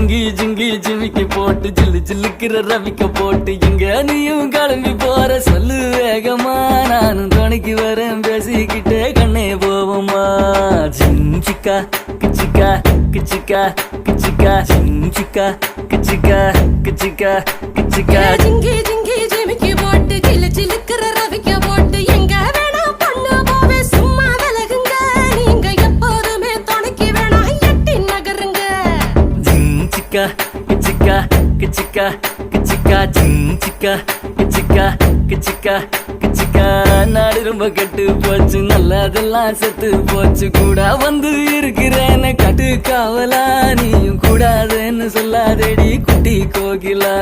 ஜிங்கி ஜிங்கி ஜிமிக்கி போட்டு ஜில்லு ஜில்லுக்கிற ரவிக்க போட்டு எங்க நீயும் கிளம்பி போற சொல்லு வேகமா நானும் துணைக்கு வரேன் பேசிக்கிட்டே கண்ணே போவோமா ஜிஞ்சிக்கா கிச்சிக்கா கிச்சிக்கா கிச்சிக்கா ஜிஞ்சிக்கா கிச்சிக்கா கிச்சிக்கா கிச்சிக்கா ஜிங்கி ஜிங்கி ஜிமிக்கி போட்டு ஜில்லு ஜில்லுக்கிற ரவிக்க போட்டு எங்க வேணா பண்ண போவே சும்மா விலகுங்க நீங்க எப்போதுமே துணைக்கு வேணா எட்டி நகருங்க ஜிஞ்சிக்கா கிச்சிக்கா கிச்சிக்கா கிச்சிக்கா ஜிஞ்சிக்கா கிச்சிக்கா கிச்சிக்கா கிச்சிக்கா நாடு ரொம்ப கெட்டு போச்சு நல்லதெல்லாம் செத்து போச்சு கூட வந்து இருக்கிறேன்னு கட்டு காவலா நீயும் கூடாதுன்னு சொல்லாதேடி குட்டி கோகிலா